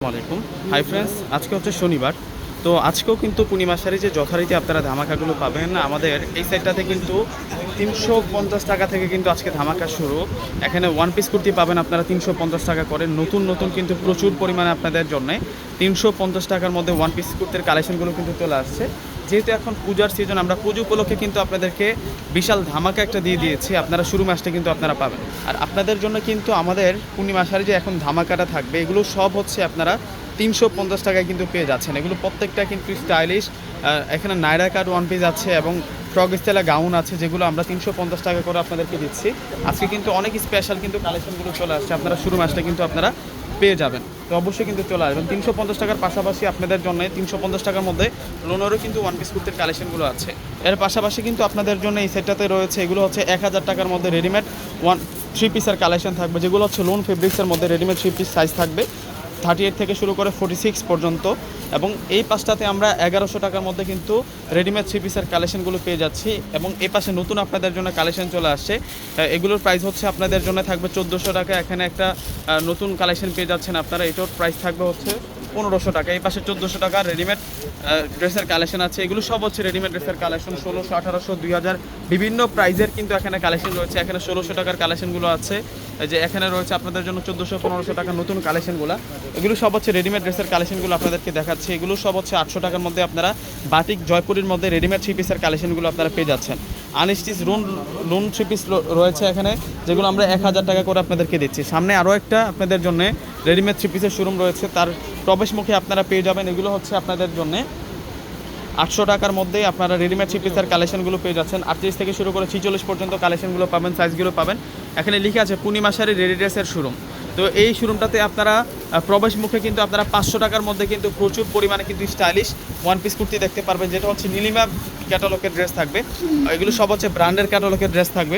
আসসালামাইকুম। Hi friends, আজকে হচ্ছে শনিবার। তো আজকেও কিন্তু পূর্ণিমা শাড়ি যে যথারীতি আপনারা ধামাকাগুলো পাবেন আমাদের এই সাইডটাতে কিন্তু 350 টাকা থেকে কিন্তু আজকে ধামাকা শুরু। এখানে ওয়ান পিস কুর্তি পাবেন আপনারা 350 টাকা করে। নতুন নতুন কিন্তু প্রচুর পরিমাণে আপনাদের জন্য 350 টাকার মধ্যে ওয়ান পিস কুর্তির কালেকশনগুলো কিন্তু চলে আসছে। যেহেতু এখন পূজার সিজন, আমরা পুজো উপলক্ষে কিন্তু আপনাদেরকে বিশাল ধামাকা একটা দিয়ে দিয়েছি। আপনারা শুরু মাসটা কিন্তু আপনারা পাবেন। আর আপনাদের জন্য কিন্তু আমাদের পূর্ণিমা শাড়ি যে এখন ধামাকাটা থাকবে, এগুলো সব হচ্ছে আপনারা 350 টাকায় কিন্তু পেয়ে যাচ্ছেন। এগুলো প্রত্যেকটা কিন্তু স্টাইলিশ। এখানে নায়রা কাট ওয়ান পিস আছে এবং ফ্রক স্টাইলা গাউন আছে, যেগুলো আমরা 350 টাকা করে আপনাদেরকে দিচ্ছি। আজকে কিন্তু অনেক স্পেশাল কিন্তু কালেকশনগুলো চলে আসছে। আপনারা শুরু মাসটা কিন্তু আপনারা পেয়ে যাবেন। তো অবশ্যই কিন্তু চলে আসবেন। 350 টাকার পাশাপাশি আপনাদের জন্য 350 টাকার মধ্যে লোনেরও কিন্তু ওয়ান পিস কুর্তির কালেকশনগুলো আছে। এর পাশাপাশি কিন্তু আপনাদের জন্য এই সেটটাতে রয়েছে, এগুলো হচ্ছে 1000 টাকার মধ্যে রেডিমেড থ্রি পিসের কালেকশন থাকবে, যেগুলো হচ্ছে লোন ফেব্রিক্সের মধ্যে রেডিমেড থ্রি পিস সাইজ থাকবে 38 থেকে শুরু করে 46 পর্যন্ত। এবং এই পাশটাতে আমরা 1100 টাকার মধ্যে কিন্তু রেডিমেড থ্রি পিসের কালেকশনগুলো পেয়ে যাচ্ছি। এবং এই পাশে নতুন আপনাদের জন্য কালেকশন চলে আসছে, এগুলোর প্রাইস হচ্ছে আপনাদের জন্য থাকবে 1400 টাকা। এখানে একটা নতুন কালেকশন পেয়ে যাচ্ছেন আপনারা, এটার প্রাইস থাকবে হচ্ছে 1500 টাকা। এই পাশে 1400 টাকার রেডিমেড ড্রেসের কালেকশন আছে। এগুলো সব হচ্ছে রেডিমেড ড্রেসের কালেকশন, 1600, 1800, 2000 বিভিন্ন প্রাইজের কিন্তু এখানে কালেকশন রয়েছে। এখানে 1600 টাকার কালেকশনগুলো আছে, যে এখানে রয়েছে আপনাদের জন্য 1400, 1500 টাকার নতুন কালেকশনগুলো। এগুলো সব হচ্ছে রেডিমেড ড্রেসের কালেকশনগুলো আপনাদেরকে দেখাচ্ছি। এগুলো সব হচ্ছে 800 টাকার মধ্যে আপনারা বাটিক জয়পুরের মধ্যে রেডিমেড থ্রি পিসের কালেকশনগুলো আপনারা পেয়ে যাচ্ছেন। আনস্টিচ লোন থ্রি পিস রয়েছে এখানে, যেগুলো আমরা 1000 টাকা করে আপনাদেরকে দিচ্ছি। সামনে আরও একটা আপনাদের জন্য রেডিমেড থ্রি পিসের শোরুম রয়েছে, তার প্রবেশমুখে আপনারা পেয়ে যাবেন। এগুলো হচ্ছে আপনাদের জন্য 800 টাকার মধ্যেই আপনারা রেডিমেড থ্রি পিসের কালেকশনগুলো পেয়ে যাচ্ছেন। 38 থেকে শুরু করে 46 পর্যন্ত কালেকশনগুলো পাবেন, সাইজগুলো পাবেন। এখানে লিখে আছে পূর্ণিমা শাড়ি রেডি ড্রেসের শোরুম। তো এই শোরুমটাতে আপনারা প্রবেশ মুখে কিন্তু আপনারা 500 টাকার মধ্যে কিন্তু প্রচুর পরিমাণে কিন্তু স্টাইলিশ ওয়ান পিস কুর্তি দেখতে পারবেন, যেটা হচ্ছে নীলিমা ক্যাটালগের ড্রেস থাকবে। এগুলো সব হচ্ছে ব্র্যান্ডের ক্যাটালগের ড্রেস থাকবে।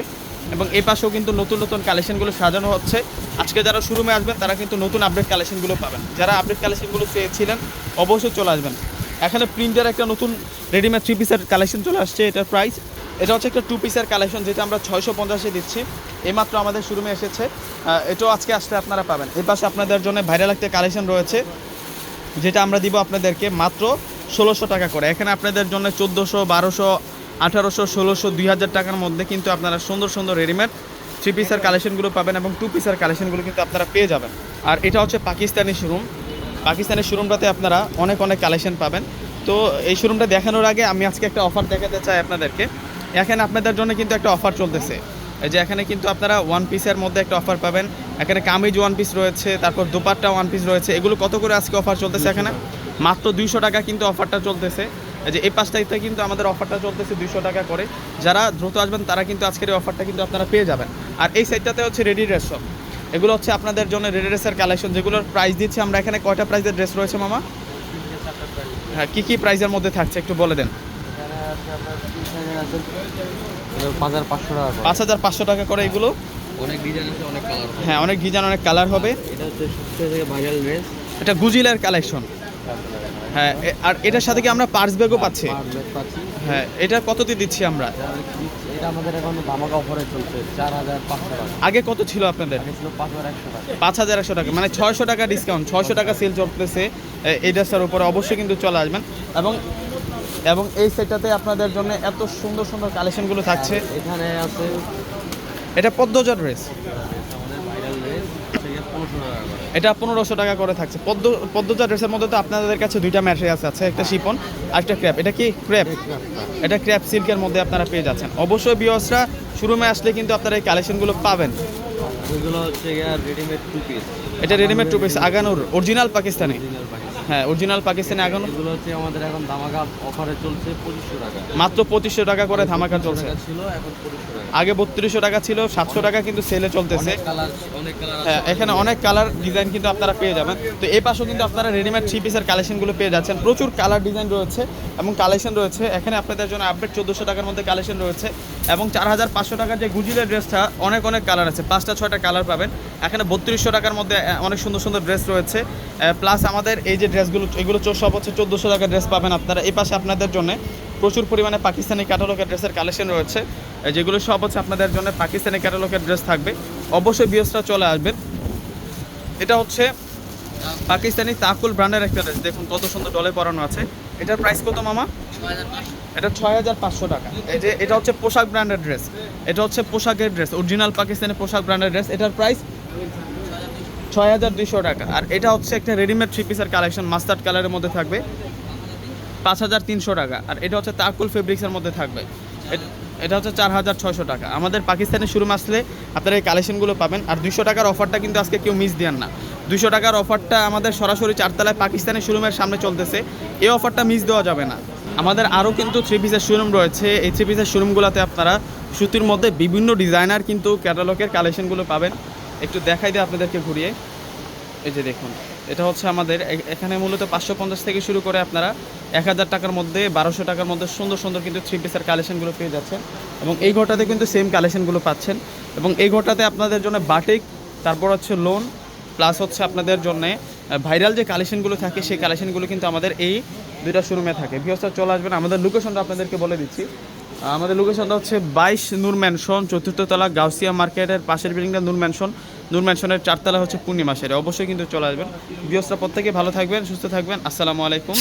এবং এই পাশেও কিন্তু নতুন নতুন কালেকশনগুলো সাজানো হচ্ছে। আজকে যারা শোরুমে আসবেন তারা কিন্তু নতুন আপডেট কালেকশনগুলো পাবেন। যারা আপডেট কালেকশনগুলো চেয়েছিলেন অবশ্যই চলে আসবেন। এখানে প্রিন্টের একটা নতুন রেডিমেড থ্রি পিসের কালেকশন চলে আসছে। এটার প্রাইস, এটা হচ্ছে একটা 2 পিসের কালেকশন, যেটা আমরা 650-এ দিচ্ছি। এইমাত্র আমাদের শোরুমে এসেছে, এটাও আজকে আসলে আপনারা পাবেন। এই পাশে আপনাদের জন্য ভাইরাল একটা কালেকশন রয়েছে, যেটা আমরা দিব আপনাদেরকে মাত্র 1600 টাকা করে। এখানে আপনাদের জন্য 1400, 1200, 1800, 1600, 2000 টাকার মধ্যে কিন্তু আপনারা সুন্দর সুন্দর রেডিমেড থ্রি পিসের কালেকশনগুলো পাবেন এবং 2 পিসের কালেকশনগুলো কিন্তু আপনারা পেয়ে যাবেন। আর এটা হচ্ছে পাকিস্তানি শোরুম। পাকিস্তানি শোরুমটাতে আপনারা অনেক কালেকশন পাবেন। তো এই শোরুমটা দেখানোর আগে আমি আজকে একটা অফার দেখাতে চাই আপনাদেরকে। এখানে আপনাদের জন্য কিন্তু একটা অফার চলতেছে, যে এখানে কিন্তু আপনারা ওয়ান পিসের মধ্যে একটা অফার পাবেন। এখানে কামিজ ওয়ান পিস রয়েছে, তারপর দোপাট্টা ওয়ান পিস রয়েছে। এগুলো কত করে আজকে অফার চলতেছে? এখানে মাত্র 200 টাকা কিন্তু অফারটা চলতেছে। যে এই পাঁচটাইতে কিন্তু আমাদের অফারটা চলতেছে 200 টাকা করে। যারা দ্রুত আসবেন তারা কিন্তু আজকের এই অফারটা কিন্তু আপনারা পেয়ে যাবেন। আর এই সাইডটাতে হচ্ছে রেডি ড্রেস সব, এগুলো হচ্ছে আপনাদের জন্য রেডি ড্রেসের কালেকশন, যেগুলোর প্রাইস দিচ্ছি আমরা। এখানে কয়টা প্রাইসের ড্রেস রয়েছে মামা? হ্যাঁ, কী প্রাইসের মধ্যে থাকছে একটু বলে দেন। 5500 টাকা করে এগুলো। অনেক ডিজাইন আছে, অনেক কালার। হ্যাঁ, অনেক ডিজাইন, অনেক কালার হবে। এটা হচ্ছে সবথেকে ভাইরাল ড্রেস, এটা গুজিলের কালেকশন। হ্যাঁ, আর এটার সাথে কি আমরা পার্স ব্যাগও পাচ্ছি? হ্যাঁ, এটা কততে দিচ্ছি আমরা? এটা আমাদের এখন ধামাকা অফারে চলছে 4500 টাকা। আগে কত ছিল আপনাদের? আগে ছিল 5100 টাকা। 5100 টাকা, মানে 600 টাকা ডিসকাউন্ট, 600 টাকা সেল চলতেছে এই ড্রেসটার উপরে। অবশ্যই কিন্তু চলে আসবেন। এবং এই সেটটাতে আপনাদের জন্য এত সুন্দর সুন্দর কালেকশনগুলো থাকছে। এখানে আছে এটা পদ্মজা ড্রেস, আমাদের ভাইরাল ড্রেস, এটা 1500 টাকা করে। এটা 1500 টাকা করে থাকছে। পদ্মজা ড্রেসের মধ্যে তো আপনাদের কাছে দুইটা ম্যাটেরিয়ালস আছে, একটা শিফন আর একটা ক্র্যাপ। এটা কি ক্র্যাপ? এটা ক্র্যাপ সিল্কের মধ্যে আপনারা পেয়ে যাচ্ছেন। অবশ্যই ভিউয়ার্সরা শোরুমে আসলে কিন্তু আপনারা এই কালেকশনগুলো পাবেন। এগুলো হচ্ছে রেডিমেড টু পিস। এটা রেডিমেড টু পিস আগানোর অরিজিনাল পাকিস্তানি। হ্যাঁ, অরিজিনাল পাকিস্তানি আগানো। এগুলো হচ্ছে আমাদের এখন ধামাকা অফারে চলছে 2500 টাকা। মাত্র 2500 টাকা করে ধামাকা চলছে। ছিল এখন 2500 টাকা। আগে 3200 টাকা ছিল, 700 টাকা কিন্তু সেলে চলতেছে। অনেক কালার হ্যাঁ, এখানে অনেক কালার ডিজাইন কিন্তু আপনারা পেয়ে যাবেন। তো এই পাশেও কিন্তু আপনারা রেডিমেড থ্রি পিসের কালেকশনগুলো পেয়ে যাচ্ছেন। প্রচুর কালার ডিজাইন রয়েছে এবং কালেকশন রয়েছে। এখানে আপনাদের জন্য আপডেট 1400 টাকার মধ্যে কালেকশন রয়েছে এবং 4500 টাকার যে গুজিলের ড্রেসটা অনেক কালার আছে, 5টা-6টা কালার পাবেন। এখানে 3200 টাকার মধ্যে অনেক সুন্দর সুন্দর ড্রেস রয়েছে। প্লাস আমাদের এই যে ড্রেসগুলো, এগুলো সব হচ্ছে 1400 টাকার ড্রেস পাবেন আপনারা। এই পাশে আপনাদের জন্য প্রচুর পরিমাণে পাকিস্তানি ক্যাটালগের ড্রেসের কালেকশন রয়েছে, যেগুলো সব হচ্ছে আপনাদের জন্য পাকিস্তানি ক্যাটালগের ড্রেস থাকবে। অবশ্যই ভিউয়ার্সরা চলে আসবেন। এটা হচ্ছে পাকিস্তানি তাকুল ব্র্যান্ডের একটা ড্রেস, দেখুন কত সুন্দর ডলে পরানো আছে। এটার প্রাইস কত মামা? এটা 6500 টাকা। এই যে এটা হচ্ছে পোশাক ব্র্যান্ডের ড্রেস, এটা হচ্ছে পোশাকের ড্রেস, অরিজিনাল পাকিস্তানি পোশাক ব্র্যান্ডের ড্রেস। এটার প্রাইস 6200 টাকা। আর এটা হচ্ছে একটা রেডিমেড থ্রি পিসের কালেকশন, মাস্টার্ড কালারের মধ্যে থাকবে, 5300 টাকা। আর এটা হচ্ছে তাকুল ফেব্রিক্সের মধ্যে থাকবে, এটা হচ্ছে 4600 টাকা। আমাদের পাকিস্তানি শোরুম আসলে আপনারা এই কালেকশনগুলো পাবেন। আর 200 টাকার অফারটা কিন্তু আজকে কেউ মিস দেন না। 200 টাকার অফারটা আমাদের সরাসরি 4 তলায় পাকিস্তানি শোরুমের সামনে চলতেছে, এই অফারটা মিস দেওয়া যাবে না। আমাদের আরও কিন্তু থ্রি পিসের শোরুম রয়েছে, এই থ্রি পিসের শোরুমগুলোতে আপনারা সুতির মধ্যে বিভিন্ন ডিজাইনার কিন্তু ক্যাটালগের কালেকশনগুলো পাবেন। একটু দেখাই দিই আপনাদেরকে ঘুরিয়ে। এই যে দেখুন, এটা হচ্ছে আমাদের এখানে মূলত 550 থেকে শুরু করে আপনারা 1000 টাকার মধ্যে, 1200 টাকার মধ্যে সুন্দর সুন্দর কিন্তু থ্রি পিসের কালেকশনগুলো পেয়ে যাচ্ছেন। এবং এই ঘরটাতে কিন্তু সেম কালেকশনগুলো পাচ্ছেন। এবং এই ঘরটাতে আপনাদের জন্য বাটিক, তারপর হচ্ছে লোন, প্লাস হচ্ছে আপনাদের জন্য ভাইরাল যে কালেকশনগুলো থাকে সেই কালেকশনগুলো কিন্তু আমাদের এই দুইটা শোরুমে থাকে। ভিউয়ার্সরা চলে আসবেন। আমাদের লোকেশনটা আপনাদেরকে বলে দিচ্ছি। আমাদের লোকেশনটা হচ্ছে 22 নূর ম্যানশন, 4th তলা, গাউসিয়া মার্কেটের পাশের বিল্ডিংটা নূর ম্যানশন। নূর ম্যানশনের 4 তলা হচ্ছে পূর্ণিমা সেরে। অবশ্যই কিন্তু চলে আসবেন। ভিউয়ার্সরা প্রত্যেকে ভালো থাকবেন, সুস্থ থাকবেন। আসসালামু আলাইকুম।